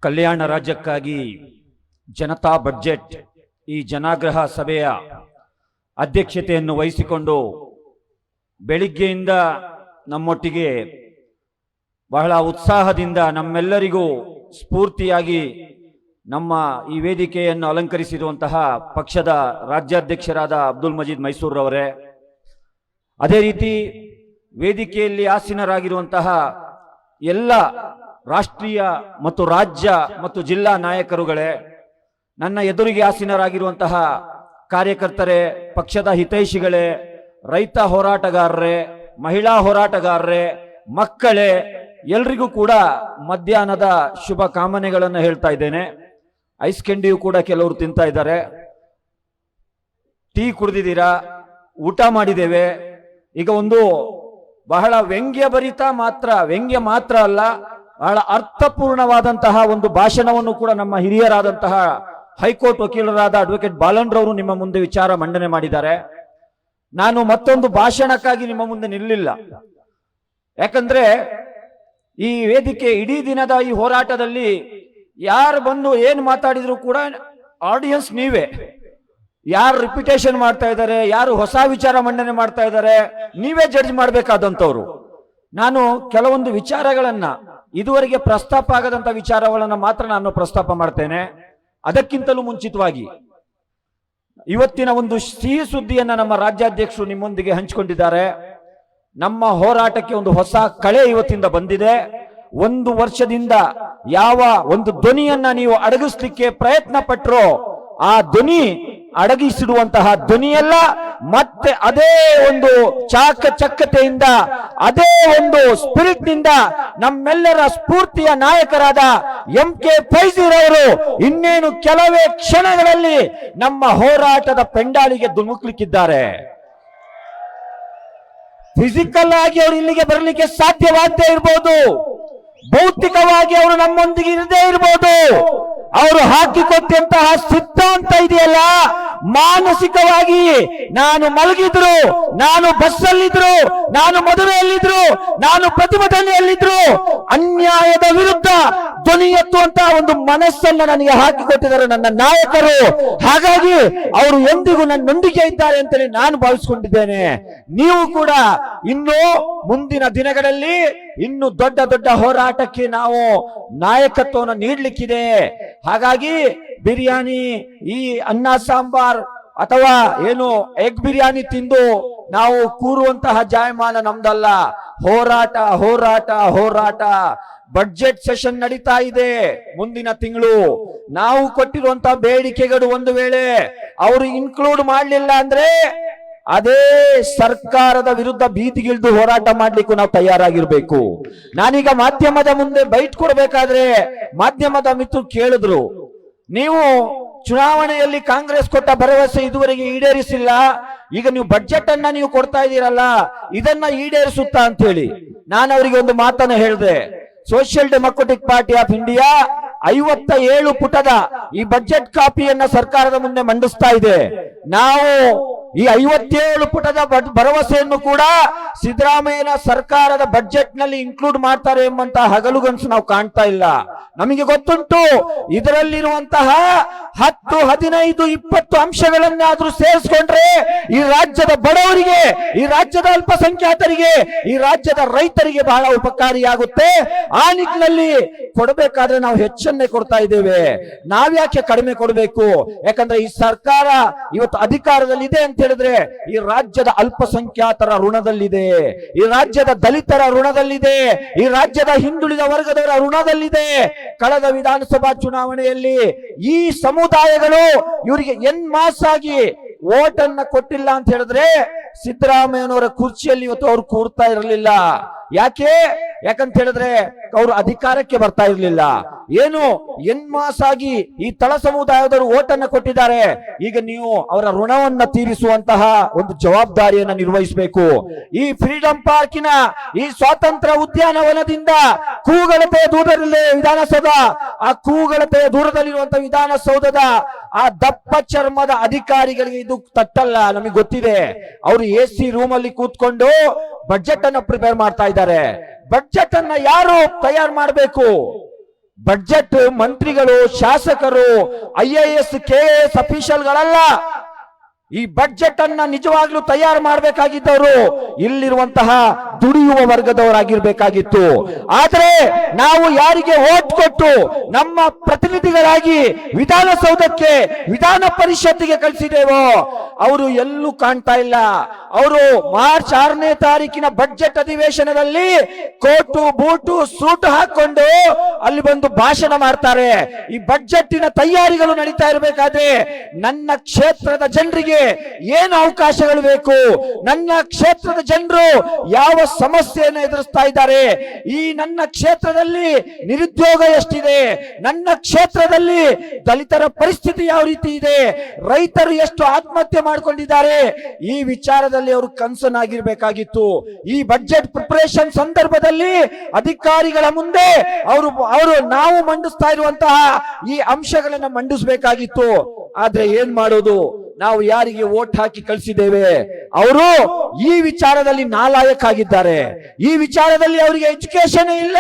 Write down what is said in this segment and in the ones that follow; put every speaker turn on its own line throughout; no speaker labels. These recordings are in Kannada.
ಕಲ್ಯಾಣ ರಾಜ್ಯಕ್ಕಾಗಿ ಜನತಾ ಬಜೆಟ್ ಈ ಜನಾಗ್ರಹ ಸಭೆಯ ಅಧ್ಯಕ್ಷತೆಯನ್ನು ವಹಿಸಿಕೊಂಡು ಬೆಳಿಗ್ಗೆಯಿಂದ ನಮ್ಮೊಟ್ಟಿಗೆ ಬಹಳ ಉತ್ಸಾಹದಿಂದ ನಮ್ಮೆಲ್ಲರಿಗೂ ಸ್ಫೂರ್ತಿಯಾಗಿ ನಮ್ಮ ಈ ವೇದಿಕೆಯನ್ನು ಅಲಂಕರಿಸಿರುವಂತಹ ಪಕ್ಷದ ರಾಜ್ಯಾಧ್ಯಕ್ಷರಾದ ಅಬ್ದುಲ್ ಮಜೀದ್ ಮೈಸೂರವರೇ, ಅದೇ ರೀತಿ ವೇದಿಕೆಯಲ್ಲಿ ಆಸೀನರಾಗಿರುವಂತಹ ಎಲ್ಲ ರಾಷ್ಟ್ರೀಯ ಮತ್ತು ರಾಜ್ಯ ಮತ್ತು ಜಿಲ್ಲಾ ನಾಯಕರುಗಳೇ, ನನ್ನ ಎದುರಿಗೆ ಆಸೀನರಾಗಿರುವಂತಹ ಕಾರ್ಯಕರ್ತರೇ, ಪಕ್ಷದ ಹಿತೈಷಿಗಳೇ, ರೈತ ಹೋರಾಟಗಾರರೇ, ಮಹಿಳಾ ಹೋರಾಟಗಾರರೇ, ಮಕ್ಕಳೇ, ಎಲ್ರಿಗೂ ಕೂಡ ಮಧ್ಯಾಹ್ನದ ಶುಭ ಕಾಮನೆಗಳನ್ನು ಹೇಳ್ತಾ ಇದ್ದೇನೆ. ಐಸ್ ಕ್ಯಾಂಡಿಯೂ ಕೂಡ ಕೆಲವರು ತಿಂತಾ ಇದ್ದಾರೆ. ಟೀ ಕುಡಿದಿದ್ದೀರಾ, ಊಟ ಮಾಡಿದ್ದೇವೆ. ಈಗ ಒಂದು ಬಹಳ ವ್ಯಂಗ್ಯ ಮಾತ್ರ ಅಲ್ಲ, ಬಹಳ ಅರ್ಥಪೂರ್ಣವಾದಂತಹ ಒಂದು ಭಾಷಣವನ್ನು ಕೂಡ ನಮ್ಮ ಹಿರಿಯರಾದಂತಹ ಹೈಕೋರ್ಟ್ ವಕೀಲರಾದ ಅಡ್ವೊಕೇಟ್ ಬಾಲನ್ರವರು ನಿಮ್ಮ ಮುಂದೆ ವಿಚಾರ ಮಂಡನೆ ಮಾಡಿದ್ದಾರೆ. ನಾನು ಮತ್ತೊಂದು ಭಾಷಣಕ್ಕಾಗಿ ನಿಮ್ಮ ಮುಂದೆ ನಿಲ್ಲಿಲ್ಲ. ಯಾಕಂದ್ರೆ ಈ ವೇದಿಕೆ ಇಡೀ ದಿನದ ಈ ಹೋರಾಟದಲ್ಲಿ ಯಾರು ಬಂದು ಏನು ಮಾತಾಡಿದ್ರು ಕೂಡ ಆಡಿಯನ್ಸ್ ನೀವೇ. ಯಾರು ರಿಪಿಟೇಷನ್ ಮಾಡ್ತಾ ಇದ್ದಾರೆ, ಯಾರು ಹೊಸ ವಿಚಾರ ಮಂಡನೆ ಮಾಡ್ತಾ ಇದ್ದಾರೆ, ನೀವೇ ಜಡ್ಜ್ ಮಾಡಬೇಕಾದಂಥವ್ರು. ನಾನು ಕೆಲವೊಂದು ವಿಚಾರಗಳನ್ನ, ಇದುವರೆಗೆ ಪ್ರಸ್ತಾಪ ಆಗದಂತ ವಿಚಾರಗಳನ್ನ ಮಾತ್ರ ನಾನು ಪ್ರಸ್ತಾಪ ಮಾಡ್ತೇನೆ. ಅದಕ್ಕಿಂತಲೂ ಮುಂಚಿತವಾಗಿ ಇವತ್ತಿನ ಒಂದು ಸಿಹಿ ಸುದ್ದಿಯನ್ನ ನಮ್ಮ ರಾಜ್ಯಾಧ್ಯಕ್ಷರು ನಿಮ್ಮೊಂದಿಗೆ ಹಂಚಿಕೊಂಡಿದ್ದಾರೆ. ನಮ್ಮ ಹೋರಾಟಕ್ಕೆ ಒಂದು ಹೊಸ ಕಳೆ ಇವತ್ತಿಂದ ಬಂದಿದೆ. 1 ವರ್ಷದಿಂದ ಯಾವ ಒಂದು ಧ್ವನಿಯನ್ನ ನೀವು ಅಡಗಿಸ್ಲಿಕ್ಕೆ ಪ್ರಯತ್ನ ಪಟ್ಟರೋ ಆ ಧ್ವನಿ ಅಡಗಿಸಿಡುವಂತಹ ಧ್ವನಿಯಲ್ಲ, ಮತ್ತೆ ಅದೇ ಒಂದು ಚಾಕಚಕ್ಯತೆಯಿಂದ, ಅದೇ ಒಂದು ಸ್ಪಿರಿಟ್ ನಿಂದ ನಮ್ಮೆಲ್ಲರ ಸ್ಫೂರ್ತಿಯ ನಾಯಕರಾದ MK ಫೈಜಿರವರು ಇನ್ನೇನು ಕೆಲವೇ ಕ್ಷಣಗಳಲ್ಲಿ ನಮ್ಮ ಹೋರಾಟದ ಪೆಂಡಾಲಿಗೆ ಧುಮುಕ್ಲಿಕ್ಕಿದ್ದಾರೆ. ಫಿಸಿಕಲ್ ಆಗಿ ಅವರು ಇಲ್ಲಿಗೆ ಬರಲಿಕ್ಕೆ ಸಾಧ್ಯವಾಗದೇ ಇರಬಹುದು, ಭೌತಿಕವಾಗಿ ಅವರು ನಮ್ಮೊಂದಿಗೆ ಇರದೇ ಇರಬಹುದು. ಅವರು ಹಾಕಿಕೊಟ್ಟಂತಹ ಸಿದ್ಧಾಂತ ಇದೆಯಲ್ಲ, ಮಾನಸಿಕವಾಗಿ ನಾನು ಮಲಗಿದ್ರು, ನಾನು ಬಸ್ಸಲ್ಲಿದ್ರು, ನಾನು ಮದುವೆಯಲ್ಲಿದ್ರು, ನಾನು ಪ್ರತಿಭಟನೆಯಲ್ಲಿದ್ರು, ಅನ್ಯಾಯದ ವಿರುದ್ಧ ಧ್ವನಿ ಎತ್ತುವಂತಹ ಒಂದು ಮನಸ್ಸನ್ನ ನನಗೆ ಹಾಕಿಕೊಟ್ಟಿದ್ದಾರೆ ನನ್ನ ನಾಯಕರು. ಹಾಗಾಗಿ ಅವರು ಎಂದಿಗೂ ನನ್ನೊಂದಿಗೆ ಇದ್ದಾರೆ ಅಂತೇಳಿ ನಾನು ಭಾವಿಸಿಕೊಂಡಿದ್ದೇನೆ. ನೀವು ಕೂಡ ಇನ್ನು ಮುಂದಿನ ದಿನಗಳಲ್ಲಿ ಇನ್ನು ದೊಡ್ಡ ದೊಡ್ಡ ಹೋರಾಟಕ್ಕೆ ನಾವು ನಾಯಕತ್ವವನ್ನು ನೀಡಲಿಕ್ಕಿದೆ. ಹಾಗಾಗಿ ಬಿರಿಯಾನಿ, ಈ ಅನ್ನ ಸಾಂಬಾರ್ ಅಥವಾ ಏನು ಎಗ್ ಬಿರಿಯಾನಿ ತಿಂದು ನಾವು ಕೂರುವಂತಹ ಜಾಯಮಾನ ನಮ್ದಲ್ಲ. ಹೋರಾಟ ಹೋರಾಟ ಹೋರಾಟ. ಬಡ್ಜೆಟ್ ಸೆಷನ್ ನಡೀತಾ ಇದೆ ಮುಂದಿನ ತಿಂಗಳು. ನಾವು ಕೊಟ್ಟಿರುವಂತಹ ಬೇಡಿಕೆಗಳು ಒಂದು ವೇಳೆ ಅವರು ಇನ್ಕ್ಲೂಡ್ ಮಾಡಲಿಲ್ಲ ಅಂದ್ರೆ ಅದೇ ಸರ್ಕಾರದ ವಿರುದ್ಧ ಬೀದಿಗಿಳಿದು ಹೋರಾಟ ಮಾಡ್ಲಿಕ್ಕೂ ನಾವು ತಯಾರಾಗಿರ್ಬೇಕು. ನಾನೀಗ ಮಾಧ್ಯಮದ ಮುಂದೆ ಬೈಟ್ ಕೊಡ್ಬೇಕಾದ್ರೆ ಮಾಧ್ಯಮದ ಮಿತ್ರರು ಕೇಳಿದ್ರು, ನೀವು ಚುನಾವಣೆಯಲ್ಲಿ ಕಾಂಗ್ರೆಸ್ ಕೊಟ್ಟ ಭರವಸೆ ಇದುವರೆಗೆ ಈಡೇರಿಸಿಲ್ಲ, ಈಗ ನೀವು ಬಡ್ಜೆಟ್ ಅನ್ನ ನೀವು ಕೊಡ್ತಾ ಇದ್ದೀರಲ್ಲ, ಇದನ್ನ ಈಡೇರಿಸುತ್ತಾ ಅಂತ ಹೇಳಿ ನಾನು ಅವರಿಗೆ ಒಂದು ಮಾತನ್ನ ಹೇಳಿದೆ. Social Democratic Party of India 57 ಪುಟದ ಈ ಬಡ್ಜೆಟ್ ಕಾಪಿಯನ್ನ ಸರ್ಕಾರದ ಮುಂದೆ ಮಂಡಿಸ್ತಾ ಇದೆ. ನಾವು ಈ 57 ಪುಟದ ಭರವಸೆಯನ್ನು ಕೂಡ ಸಿದ್ದರಾಮಯ್ಯನ ಸರ್ಕಾರದ ಬಡ್ಜೆಟ್ ನಲ್ಲಿ ಇನ್ಕ್ಲೂಡ್ ಮಾಡ್ತಾರೆ ಎಂಬಂತಹ ಹಗಲುಗನಸು ನಾವು ಕಾಣ್ತಾ ಇಲ್ಲ. ನಮಗೆ ಗೊತ್ತುಂಟು, ಇದರಲ್ಲಿರುವಂತಹ 10, 15, 20 ಅಂಶಗಳನ್ನಾದ್ರೂ ಸೇರಿಸ್ಕೊಂಡ್ರೆ ಈ ರಾಜ್ಯದ ಬಡವರಿಗೆ, ಈ ರಾಜ್ಯದ ಅಲ್ಪಸಂಖ್ಯಾತರಿಗೆ, ಈ ರಾಜ್ಯದ ರೈತರಿಗೆ ಬಹಳ ಉಪಕಾರಿಯಾಗುತ್ತೆ. ಆ ನಿಟ್ಟಿನಲ್ಲಿ ಕೊಡಬೇಕಾದ್ರೆ ನಾವು ಹೆಚ್ಚನ್ನೇ ಕೊಡ್ತಾ ಇದ್ದೇವೆ. ನಾವ್ಯಾಕೆ ಕಡಿಮೆ ಕೊಡಬೇಕು? ಯಾಕಂದ್ರೆ ಈ ಸರ್ಕಾರ ಇವತ್ತು ಅಧಿಕಾರದಲ್ಲಿ ಇದೆ ಅಂತ ಹೇಳಿದ್ರೆ ಈ ರಾಜ್ಯದ ಅಲ್ಪಸಂಖ್ಯಾತರ ಋಣದಲ್ಲಿದೆ, ಈ ರಾಜ್ಯದ ದಲಿತರ ಋಣದಲ್ಲಿದೆ, ಈ ರಾಜ್ಯದ ಹಿಂದುಳಿದ ವರ್ಗದವರ ಋಣದಲ್ಲಿದೆ. ಕಳೆದ ವಿಧಾನಸಭಾ ಚುನಾವಣೆಯಲ್ಲಿ ಈ ಸಮುದಾಯಗಳು ಇವರಿಗೆ ಮಾಸ್ ಆಗಿ ವೋಟ್ ಅನ್ನ ಕೊಟ್ಟಿಲ್ಲ ಅಂತ ಹೇಳಿದ್ರೆ ಸಿದ್ದರಾಮಯ್ಯನವರ ಕುರ್ಚಿಯಲ್ಲಿ ಇವತ್ತು ಅವ್ರು ಕೂರ್ತಾ ಇರಲಿಲ್ಲ. ಯಾಕಂತ ಹೇಳಿದ್ರೆ ಅವರು ಅಧಿಕಾರಕ್ಕೆ ಬರ್ತಾ ಇರಲಿಲ್ಲ. ಏನು ಮಾಸ್ ಆಗಿ ಈ ತಳ ಸಮುದಾಯದವರು ಓಟನ್ನ ಕೊಟ್ಟಿದ್ದಾರೆ. ಈಗ ನೀವು ಅವರ ಋಣವನ್ನ ತೀರಿಸುವಂತಹ ಒಂದು ಜವಾಬ್ದಾರಿಯನ್ನ ನಿರ್ವಹಿಸಬೇಕು. ಈ ಫ್ರೀಡಂ ಪಾರ್ಕಿನ ಈ ಸ್ವಾತಂತ್ರ್ಯ ಉದ್ಯಾನವನದಿಂದ ಕೂಗಳತೆಯ ದೂರದಲ್ಲಿ ವಿಧಾನಸೌಧ, ಆ ಕೂಗಳತೆಯ ದೂರದಲ್ಲಿರುವಂತಹ ವಿಧಾನಸೌಧದ ಆ ದಪ್ಪ ಚರ್ಮದ ಅಧಿಕಾರಿಗಳಿಗೆ ಇದು ತಟ್ಟಲ್ಲ. ನಮಗೆ ಗೊತ್ತಿದೆ, ಅವರು AC ರೂಮ್ ಅಲ್ಲಿ ಕೂತ್ಕೊಂಡು ಬಡ್ಜೆಟ್ ಅನ್ನ ಪ್ರಿಪೇರ್ ಮಾಡ್ತಾ ಇದ್ದಾರೆ. ಬಡ್ಜೆಟ್ ಅನ್ನ ಯಾರು ತಯಾರು ಮಾಡಬೇಕು? ಬಡ್ಜೆಟ್ ಮಂತ್ರಿಗಳು, ಶಾಸಕರು, IAS KAS ಅಫಿಷಿಯಲ್ಗಳಲ್ಲ. ಈ ಬಡ್ಜೆಟ್ ಅನ್ನ ನಿಜವಾಗ್ಲೂ ತಯಾರು ಮಾಡಬೇಕಾಗಿದ್ದವರು ಇಲ್ಲಿರುವಂತಹ ದುಡಿಯುವ ವರ್ಗದವರಾಗಿರ್ಬೇಕಾಗಿತ್ತು. ಆದರೆ ನಾವು ಯಾರಿಗೆ ವೋಟ್ ಕೊಟ್ಟು ನಮ್ಮ ಪ್ರತಿನಿಧಿಗಳಾಗಿ ವಿಧಾನಸೌಧಕ್ಕೆ, ವಿಧಾನ ಪರಿಷತ್ತಿಗೆ ಕಳಿಸಿದ್ದೇವೋ ಅವರು ಎಲ್ಲೂ ಕಾಣ್ತಾ ಇಲ್ಲ. ಅವರು ಮಾರ್ಚ್ 6ನೇ ತಾರೀಕಿನ ಬಡ್ಜೆಟ್ ಅಧಿವೇಶನದಲ್ಲಿ ಕೋಟು ಬೂಟು ಸೂಟು ಹಾಕೊಂಡು ಅಲ್ಲಿ ಬಂದು ಭಾಷಣ ಮಾಡ್ತಾರೆ. ಈ ಬಡ್ಜೆಟ್ಟಿನ ತಯಾರಿಗಳು ನಡೀತಾ ಇರಬೇಕಾದ್ರೆ ನನ್ನ ಕ್ಷೇತ್ರದ ಜನರಿಗೆ ಏನು ಅವಕಾಶಗಳು ಬೇಕು, ನನ್ನ ಕ್ಷೇತ್ರದ ಜನರು ಯಾವ ಸಮಸ್ಯೆಯನ್ನು ಎದುರಿಸ್ತಾ ಇದ್ದಾರೆ, ಈ ನನ್ನ ಕ್ಷೇತ್ರದಲ್ಲಿ ನಿರುದ್ಯೋಗ ಎಷ್ಟಿದೆ, ನನ್ನ ಕ್ಷೇತ್ರದಲ್ಲಿ ದಲಿತರ ಪರಿಸ್ಥಿತಿ ಯಾವ ರೀತಿ ಇದೆ, ರೈತರು ಎಷ್ಟು ಆತ್ಮಹತ್ಯೆ ಮಾಡಿಕೊಂಡಿದ್ದಾರೆ, ಈ ವಿಚಾರದಲ್ಲಿ ಅವರು ಕನ್ಸರ್ನ್ ಆಗಿರ್ಬೇಕಾಗಿತ್ತು. ಈ ಬಡ್ಜೆಟ್ ಪ್ರಿಪರೇಷನ್ ಸಂದರ್ಭದಲ್ಲಿ ಅಧಿಕಾರಿಗಳ ಮುಂದೆ ಅವರು ನಾವು ಮಂಡಿಸ್ತಾ ಇರುವಂತಹ ಈ ಅಂಶಗಳನ್ನು ಮಂಡಿಸಬೇಕಾಗಿತ್ತು. ಆದ್ರೆ ಏನ್ ಮಾಡೋದು, ನಾವು ಯಾರಿಗೆ ವೋಟ್ ಹಾಕಿ ಕಳಿಸಿದ್ದೇವೆ ಅವರು ಈ ವಿಚಾರದಲ್ಲಿ ನಾಲಾಯಕ್ ಆಗಿದ್ದಾರೆ. ಈ ವಿಚಾರದಲ್ಲಿ ಅವರಿಗೆ ಎಜುಕೇಶನ್ ಇಲ್ಲ.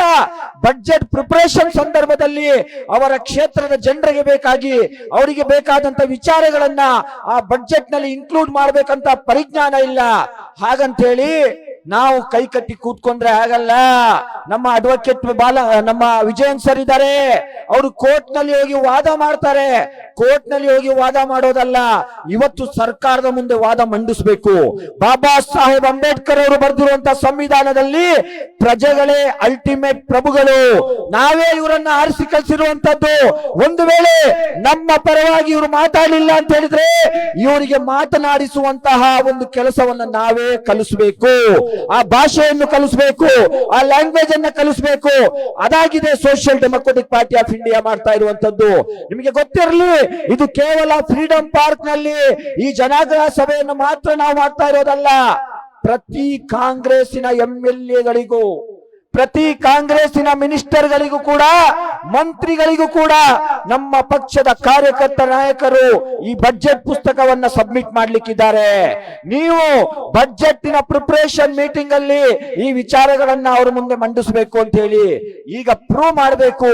ಬಡ್ಜೆಟ್ ಪ್ರಿಪರೇಷನ್ ಸಂದರ್ಭದಲ್ಲಿ ಅವರ ಕ್ಷೇತ್ರದ ಜನರಿಗೆ ಬೇಕಾಗಿ ಅವರಿಗೆ ಬೇಕಾದಂತ ವಿಚಾರಗಳನ್ನ ಆ ಬಡ್ಜೆಟ್ ನಲ್ಲಿ ಇನ್ಕ್ಲೂಡ್ ಮಾಡ್ಬೇಕಂತ ಪರಿಜ್ಞಾನ ಇಲ್ಲ. ಹಾಗಂತ ಹೇಳಿ ನಾವು ಕೈ ಕಟ್ಟಿ ಕೂತ್ಕೊಂಡ್ರೆ ಆಗಲ್ಲ. ನಮ್ಮ ಅಡ್ವೊಕೇಟ್ ನಮ್ಮ ವಿಜಯನ್ ಸರ್ ಇದ್ದಾರೆ, ಅವರು ಕೋರ್ಟ್ ನಲ್ಲಿ ಹೋಗಿ ವಾದ ಮಾಡ್ತಾರೆ. ಕೋರ್ಟ್ ನಲ್ಲಿ ಹೋಗಿ ವಾದ ಮಾಡೋದಲ್ಲ, ಇವತ್ತು ಸರ್ಕಾರದ ಮುಂದೆ ವಾದ ಮಂಡಿಸಬೇಕು. ಬಾಬಾ ಸಾಹೇಬ್ ಅಂಬೇಡ್ಕರ್ ಅವರು ಬರೆದಿರುವಂತಹ ಸಂವಿಧಾನದಲ್ಲಿ ಪ್ರಜೆಗಳೇ ಅಲ್ಟಿಮೇಟ್ ಪ್ರಭುಗಳು, ನಾವೇ ಇವರನ್ನ ಆರಿಸಿ ಕಳಿಸಿರುವಂತದ್ದು. ಒಂದು ವೇಳೆ ನಮ್ಮ ಪರವಾಗಿ ಇವರು ಮಾತಾಡಲಿಲ್ಲ ಅಂತ ಹೇಳಿದ್ರೆ ಇವರಿಗೆ ಮಾತನಾಡಿಸುವಂತಹ ಒಂದು ಕೆಲಸವನ್ನ ನಾವೇ ಕಲಿಸಬೇಕು. ಆ ಭಾಷೆಯನ್ನು ಕಲಿಸಬೇಕು, ಆ ಲ್ಯಾಂಗ್ವೇಜ್ ಅನ್ನ ಕಲಿಸಬೇಕು. ಅದಾಗಿದೆ Social Democratic Party of India ಮಾಡ್ತಾ ಇರುವಂತದ್ದು. ನಿಮಗೆ ಗೊತ್ತಿರಲಿ, ಇದು ಕೇವಲ ಫ್ರೀಡಂ ಪಾರ್ಕ್ ನಲ್ಲಿ ಈ ಜನಾಗ್ರಹ ಸಭೆಯನ್ನು ಮಾತ್ರ ನಾವು ಮಾಡ್ತಾ ಇರೋದಲ್ಲ. ಪ್ರತಿ ಕಾಂಗ್ರೆಸ್ಸಿನ MLAಗಳಿಗೂ, ಪ್ರತಿ ಕಾಂಗ್ರೆಸ್ಸಿನ ಮಿನಿಸ್ಟರ್ಗಳಿಗೂ ಕೂಡ, ಮಂತ್ರಿಗಳಿಗೂ ಕೂಡ ನಮ್ಮ ಪಕ್ಷದ ಕಾರ್ಯಕರ್ತ ನಾಯಕರು ಈ ಬಡ್ಜೆಟ್ ಪುಸ್ತಕವನ್ನ ಸಬ್ಮಿಟ್ ಮಾಡ್ಲಿಕ್ಕಿದ್ದಾರೆ. ನೀವು ಬಡ್ಜೆಟ್ಟಿನ ಪ್ರಿಪರೇಷನ್ ಮೀಟಿಂಗ್ ಅಲ್ಲಿ ಈ ವಿಚಾರಗಳನ್ನ ಅವ್ರ ಮುಂದೆ ಮಂಡಿಸಬೇಕು ಅಂತ ಹೇಳಿ ಈಗ ಪ್ರೂವ್ ಮಾಡಬೇಕು.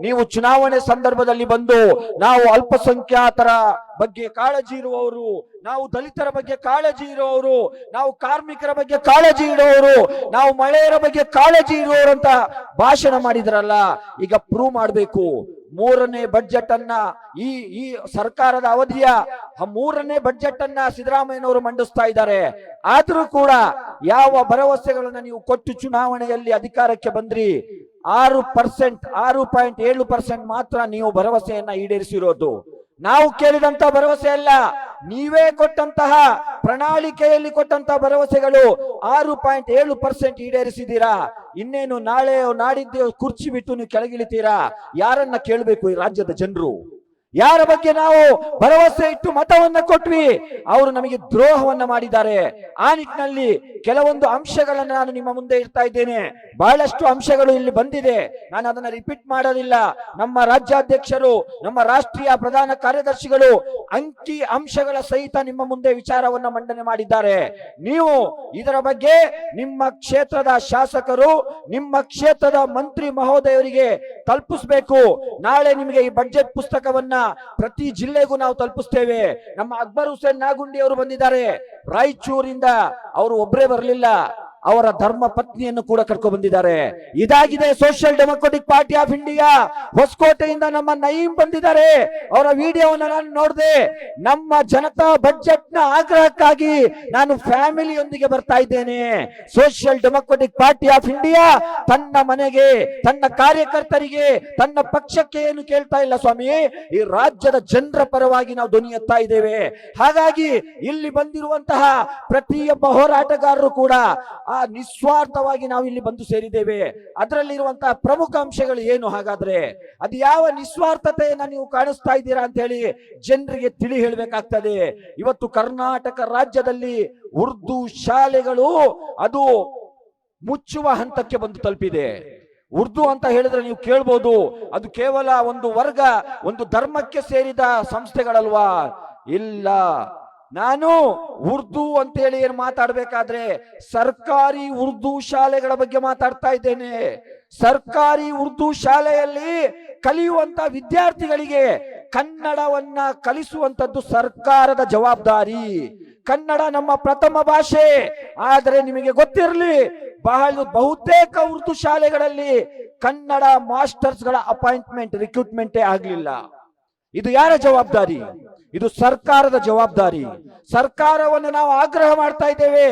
ನೀವು ಚುನಾವಣೆ ಸಂದರ್ಭದಲ್ಲಿ ಬಂದು ನಾವು ಅಲ್ಪಸಂಖ್ಯಾತರ ಬಗ್ಗೆ ಕಾಳಜಿ ಇರುವವರು, ನಾವು ದಲಿತರ ಬಗ್ಗೆ ಕಾಳಜಿ ಇರುವವರು, ನಾವು ಕಾರ್ಮಿಕರ ಬಗ್ಗೆ ಕಾಳಜಿ ಇಡುವವರು, ನಾವು ಮಳೆಯರ ಬಗ್ಗೆ ಕಾಳಜಿ ಇರುವವರು ಅಂತ ಭಾಷಣ ಮಾಡಿದ್ರಲ್ಲ, ಈಗ ಪ್ರೂವ್ ಮಾಡಬೇಕು. 3ನೇ ಬಡ್ಜೆಟ್ ಅನ್ನ ಈ ಸರ್ಕಾರದ ಅವಧಿಯ 3ನೇ ಬಡ್ಜೆಟ್ ಅನ್ನ ಸಿದ್ದರಾಮಯ್ಯನವರು ಮಂಡಿಸ್ತಾ ಇದ್ದಾರೆ. ಆದ್ರೂ ಕೂಡ ಯಾವ ಭರವಸೆಗಳನ್ನ ನೀವು ಕೊಟ್ಟು ಚುನಾವಣೆಯಲ್ಲಿ ಅಧಿಕಾರಕ್ಕೆ ಬಂದ್ರಿ, 6.7% ಮಾತ್ರ ನೀವು ಭರವಸೆಯನ್ನ ಈಡೇರಿಸಿರೋದು. ನಾವು ಕೇಳಿದಂತ ಭರವಸೆ ಅಲ್ಲ, ನೀವೇ ಕೊಟ್ಟಂತಹ ಪ್ರಣಾಳಿಕೆಯಲ್ಲಿ ಕೊಟ್ಟಂತಹ ಭರವಸೆಗಳು 6.7% ಈಡೇರಿಸಿದ್ದೀರಾ. ಇನ್ನೇನು ನಾಳೆ ನಾಡಿದ್ದು ಕುರ್ಚಿ ಬಿಟ್ಟು ನೀವು ಕೆಳಗಿಳಿತೀರಾ? ಯಾರನ್ನ ಕೇಳಬೇಕು ಈ ರಾಜ್ಯದ ಜನರು? ಯಾರ ಬಗ್ಗೆ ನಾವು ಭರವಸೆ ಇಟ್ಟು ಮತವನ್ನ ಕೊಟ್ವಿ, ಅವರು ನಮಗೆ ದ್ರೋಹವನ್ನ ಮಾಡಿದ್ದಾರೆ. ಆ ನಿಟ್ಟಿನಲ್ಲಿ ಕೆಲವೊಂದು ಅಂಶಗಳನ್ನ ನಾನು ನಿಮ್ಮ ಮುಂದೆ ಇಡ್ತಾ ಇದ್ದೇನೆ. ಬಹಳಷ್ಟು ಅಂಶಗಳು ಇಲ್ಲಿ ಬಂದಿದೆ, ನಾನು ಅದನ್ನ ರಿಪೀಟ್ ಮಾಡೋದಿಲ್ಲ. ನಮ್ಮ ರಾಜ್ಯಾಧ್ಯಕ್ಷರು, ನಮ್ಮ ರಾಷ್ಟ್ರೀಯ ಪ್ರಧಾನ ಕಾರ್ಯದರ್ಶಿಗಳು ಅಂಕಿ ಅಂಶಗಳ ಸಹಿತ ನಿಮ್ಮ ಮುಂದೆ ವಿಚಾರವನ್ನ ಮಂಡನೆ ಮಾಡಿದ್ದಾರೆ. ನೀವು ಇದರ ಬಗ್ಗೆ ನಿಮ್ಮ ಕ್ಷೇತ್ರದ ಶಾಸಕರು, ನಿಮ್ಮ ಕ್ಷೇತ್ರದ ಮಂತ್ರಿ ಮಹೋದಯರಿಗೆ ತಲುಪಿಸಬೇಕು. ನಾಳೆ ನಿಮಗೆ ಈ ಬಡ್ಜೆಟ್ ಪುಸ್ತಕವನ್ನ ಪ್ರತಿ ಜಿಲ್ಲೆಗೂ ನಾವು ತಲುಪಿಸ್ತೇವೆ. ನಮ್ಮ ಅಕ್ಬರ್ ಹುಸೇನ್ ನಾಗುಂಡಿ ಅವರು ಬಂದಿದ್ದಾರೆ ರಾಯಚೂರಿಂದ. ಅವರು ಒಬ್ಬರೇ ಬರಲಿಲ್ಲ, ಅವರ ಧರ್ಮ ಪತ್ನಿಯನ್ನು ಕೂಡ ಕರ್ಕೊಂಡು ಬಂದಿದ್ದಾರೆ. ಇದಾಗಿದೆ Social Democratic Party of India. ಹೊಸಕೋಟೆಯಿಂದ ನಮ್ಮ ನಯೀಂ ಬಂದಿದ್ದಾರೆ, ಅವರ ವಿಡಿಯೋವನ್ನು ನಾನು ನೋಡಿದೆ. ನಮ್ಮ ಜನತಾ ಬಡ್ಜೆಟ್ ನ ಆಗ್ರಹಕ್ಕಾಗಿ ನಾನು ಫ್ಯಾಮಿಲಿಯೊಂದಿಗೆ ಬರ್ತಾ ಇದ್ದೇನೆ. Social Democratic Party of India ತನ್ನ ಮನೆಗೆ, ತನ್ನ ಕಾರ್ಯಕರ್ತರಿಗೆ, ತನ್ನ ಪಕ್ಷಕ್ಕೆ ಏನು ಕೇಳ್ತಾ ಇಲ್ಲ ಸ್ವಾಮಿ, ಈ ರಾಜ್ಯದ ಜನರ ಪರವಾಗಿ ನಾವು ಧ್ವನಿ ಎತ್ತಾ ಇದ್ದೇವೆ. ಹಾಗಾಗಿ ಇಲ್ಲಿ ಬಂದಿರುವಂತಹ ಪ್ರತಿಯೊಬ್ಬ ಹೋರಾಟಗಾರರು ಕೂಡ ನಿಸ್ವಾರ್ಥವಾಗಿ ನಾವು ಇಲ್ಲಿ ಬಂದು ಸೇರಿದ್ದೇವೆ. ಅದರಲ್ಲಿರುವಂತಹ ಪ್ರಮುಖ ಅಂಶಗಳು ಏನು? ಹಾಗಾದ್ರೆ ಅದು ಯಾವ ನಿಸ್ವಾರ್ಥತೆಯನ್ನ ನೀವು ಕಾಣಿಸ್ತಾ ಇದ್ದೀರಾ ಅಂತ ಹೇಳಿ ಜನರಿಗೆ ತಿಳಿ ಹೇಳಬೇಕಾಗ್ತದೆ. ಇವತ್ತು ಕರ್ನಾಟಕ ರಾಜ್ಯದಲ್ಲಿ ಉರ್ದು ಶಾಲೆಗಳು ಅದು ಮುಚ್ಚುವ ಹಂತಕ್ಕೆ ಬಂದು ತಲುಪಿದೆ. ಉರ್ದು ಅಂತ ಹೇಳಿದ್ರೆ ನೀವು ಕೇಳ್ಬೋದು, ಅದು ಕೇವಲ ಒಂದು ವರ್ಗ, ಒಂದು ಧರ್ಮಕ್ಕೆ ಸೇರಿದ ಸಂಸ್ಥೆಗಳಲ್ವಾ? ಇಲ್ಲ, ನಾನು ಉರ್ದು ಅಂತ ಹೇಳಿ ಏನು ಮಾತಾಡ್ಬೇಕಾದ್ರೆ ಸರ್ಕಾರಿ ಉರ್ದು ಶಾಲೆಗಳ ಬಗ್ಗೆ ಮಾತಾಡ್ತಾ ಇದ್ದೇನೆ. ಸರ್ಕಾರಿ ಉರ್ದು ಶಾಲೆಯಲ್ಲಿ ಕಲಿಯುವಂತ ವಿದ್ಯಾರ್ಥಿಗಳಿಗೆ ಕನ್ನಡವನ್ನ ಕಲಿಸುವಂತದ್ದು ಸರ್ಕಾರದ ಜವಾಬ್ದಾರಿ. ಕನ್ನಡ ನಮ್ಮ ಪ್ರಥಮ ಭಾಷೆ. ಆದರೆ ನಿಮಗೆ ಗೊತ್ತಿರಲಿ, ಬಹುತೇಕ ಉರ್ದು ಶಾಲೆಗಳಲ್ಲಿ ಕನ್ನಡ ಮಾಸ್ಟರ್ಸ್ ಗಳ ಅಪಾಯಿಂಟ್ಮೆಂಟ್ ರಿಕ್ರೂಟ್ಮೆಂಟೇ ಆಗಲಿಲ್ಲ. ಇದು ಯಾರ ಜವಾಬ್ದಾರಿ? ಇದು ಸರ್ಕಾರದ ಜವಾಬ್ದಾರಿ. ಸರ್ಕಾರವನ್ನು ನಾವು ಆಗ್ರಹ ಮಾಡ್ತಾ ಇದ್ದೇವೆ,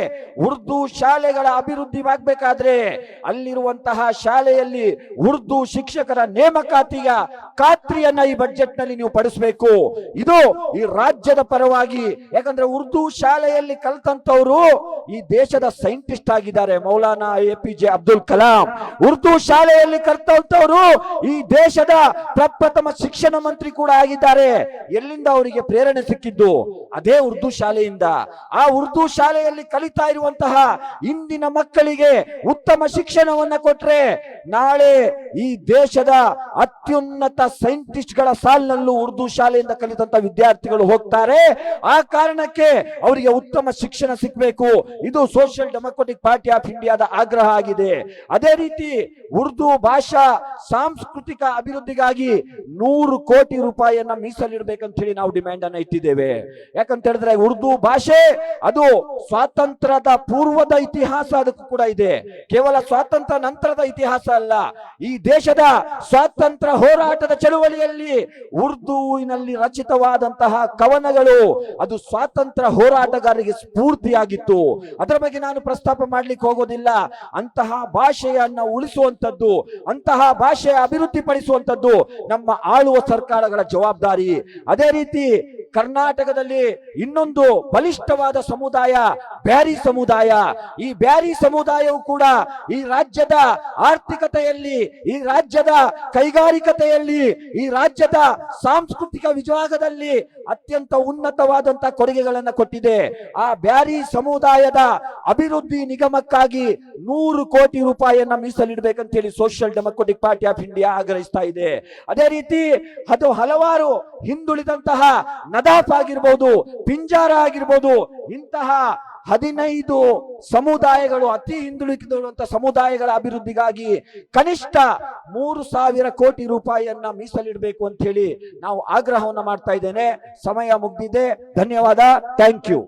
ಉರ್ದು ಶಾಲೆಗಳ ಅಭಿವೃದ್ಧಿ ಆಗಬೇಕಾದ್ರೆ ಅಲ್ಲಿರುವಂತಹ ಶಾಲೆಯಲ್ಲಿ ಉರ್ದು ಶಿಕ್ಷಕರ ನೇಮಕಾತಿಯ ಖಾತ್ರಿಯನ್ನ ಈ ಬಜೆಟ್ ನಲ್ಲಿ ನೀವು ಪಡಿಸಬೇಕು. ಇದು ಈ ರಾಜ್ಯದ ಪರವಾಗಿ. ಯಾಕಂದ್ರೆ ಉರ್ದು ಶಾಲೆಯಲ್ಲಿ ಕಲ್ತಂತವರು ಈ ದೇಶದ ಸೈಂಟಿಸ್ಟ್ ಆಗಿದ್ದಾರೆ. ಮೌಲಾನಾ APJ ಅಬ್ದುಲ್ ಕಲಾಂ ಉರ್ದು ಶಾಲೆಯಲ್ಲಿ ಕಲ್ತಂತವರು ಈ ದೇಶದ ಪ್ರಪ್ರಥಮ ಶಿಕ್ಷಣ ಮಂತ್ರಿ ಕೂಡ ಆಗಿದ್ದಾರೆ. ಎಲ್ಲಿಂದ ಅವರಿಗೆ ಪ್ರೇರಣೆ ಸಿಕ್ಕಿದ್ದು? ಅದೇ ಉರ್ದು ಶಾಲೆಯಿಂದ. ಆ ಉರ್ದು ಶಾಲೆಯಲ್ಲಿ ಕಲಿತಾ ಇರುವಂತಹ ಇಂದಿನ ಮಕ್ಕಳಿಗೆ ಉತ್ತಮ ಶಿಕ್ಷಣವನ್ನ ಕೊಟ್ರೆ ನಾಳೆ ಈ ದೇಶದ ಅತ್ಯುನ್ನತ ಸೈಂಟಿಸ್ಟ್ ಗಳ ಸಾಲಿನಲ್ಲೂ ಉರ್ದು ಶಾಲೆಯಿಂದ ಕಲಿತಂತ ವಿದ್ಯಾರ್ಥಿಗಳು ಹೋಗ್ತಾರೆ. ಆ ಕಾರಣಕ್ಕೆ ಅವರಿಗೆ ಉತ್ತಮ ಶಿಕ್ಷಣ ಸಿಗಬೇಕು. ಇದು ಸೋಷಿಯಲ್ ಡೆಮೊಕ್ರಾಟಿಕ್ ಪಾರ್ಟಿ ಆಫ್ ಇಂಡಿಯಾದ ಆಗ್ರಹ ಆಗಿದೆ. ಅದೇ ರೀತಿ ಉರ್ದು ಭಾಷಾ ಸಾಂಸ್ಕೃತಿಕ ಅಭಿವೃದ್ಧಿಗಾಗಿ 100 ಕೋಟಿ ರೂಪಾಯಿಯನ್ನ ಮೀಸಲಿಡಬೇಕಂತ ಹೇಳಿ ನಾವು ಡಿಮ್ಯಾಂಡ್ ಅನ್ನ ಇಟ್ಟಿದ್ದೇವೆ. ಯಾಕಂತ ಹೇಳಿದ್ರೆ ಉರ್ದು ಭಾಷೆ ಅದು ಸ್ವಾತಂತ್ರ್ಯದ ಪೂರ್ವದ ಇತಿಹಾಸ ಅದಕ್ಕೂ ಕೂಡ ಇದೆ. ಕೇವಲ ಸ್ವಾತಂತ್ರ್ಯ ನಂತರದ ಇತಿಹಾಸ ಅಲ್ಲ. ಈ ದೇಶದ ಸ್ವಾತಂತ್ರ್ಯ ಹೋರಾಟದ ಚಳುವಳಿಯಲ್ಲಿ ಉರ್ದುವಿನಲ್ಲಿ ರಚಿತವಾದಂತಹ ಕವನಗಳು ಅದು ಸ್ವಾತಂತ್ರ್ಯ ಹೋರಾಟಗಾರರಿಗೆ ಸ್ಫೂರ್ತಿಯಾಗಿತ್ತು. ಅದರ ಬಗ್ಗೆ ನಾನು ಪ್ರಸ್ತಾಪ ಮಾಡ್ಲಿಕ್ಕೆ ಹೋಗೋದಿಲ್ಲ. ಅಂತಹ ಭಾಷೆಯನ್ನ ಉಳಿಸುವಂತದ್ದು, ಅಂತಹ ಭಾಷೆಯ ಅಭಿವೃದ್ಧಿ ಪಡಿಸುವಂತದ್ದು ನಮ್ಮ ಆಳುವ ಸರ್ಕಾರಗಳ ಜವಾಬ್ದಾರಿ. ಅದೇ ರೀತಿ ಕರ್ನಾಟಕದಲ್ಲಿ ಇನ್ನೊಂದು ಬಲಿಷ್ಠವಾದ ಸಮುದಾಯ ಬ್ಯಾರಿ ಸಮುದಾಯ. ಈ ಬ್ಯಾರಿ ಸಮುದಾಯವು ಕೂಡ ಈ ರಾಜ್ಯದ ಆರ್ಥಿಕತೆಯಲ್ಲಿ, ಈ ರಾಜ್ಯದ ಕೈಗಾರಿಕತೆಯಲ್ಲಿ, ಈ ರಾಜ್ಯದ ಸಾಂಸ್ಕೃತಿಕ ವಿಭಾಗದಲ್ಲಿ ಅತ್ಯಂತ ಉನ್ನತವಾದಂತಹ ಕೊಡುಗೆಗಳನ್ನು ಕೊಟ್ಟಿದೆ. ಆ ಬ್ಯಾರಿ ಸಮುದಾಯದ ಅಭಿವೃದ್ಧಿ ನಿಗಮಕ್ಕಾಗಿ 100 ಕೋಟಿ ರೂಪಾಯಿಯನ್ನ ಮೀಸಲಿಡಬೇಕಂತ ಹೇಳಿ Social Democratic Party of India ಆಗ್ರಹಿಸ್ತಾ ಇದೆ. ಅದೇ ರೀತಿ ಅದು ಹಲವಾರು ಹಿಂದುಳಿದಂತಹ ನದಾಫ್ ಆಗಿರ್ಬೋದು, ಪಿಂಜಾರ ಆಗಿರ್ಬೋದು, ಇಂತಹ 15 ಸಮುದಾಯಗಳು, ಅತಿ ಹಿಂದುಳಿದಿರುವಂತಹ ಸಮುದಾಯಗಳ ಅಭಿವೃದ್ಧಿಗಾಗಿ ಕನಿಷ್ಠ 3,000 ಕೋಟಿ ರೂಪಾಯಿಯನ್ನ ಮೀಸಲಿಡಬೇಕು ಅಂತ ಹೇಳಿ ನಾವು ಆಗ್ರಹವನ್ನ ಮಾಡ್ತಾ ಇದ್ದೇನೆ. ಸಮಯ ಮುಗ್ದಿದೆ. ಧನ್ಯವಾದ. Thank you.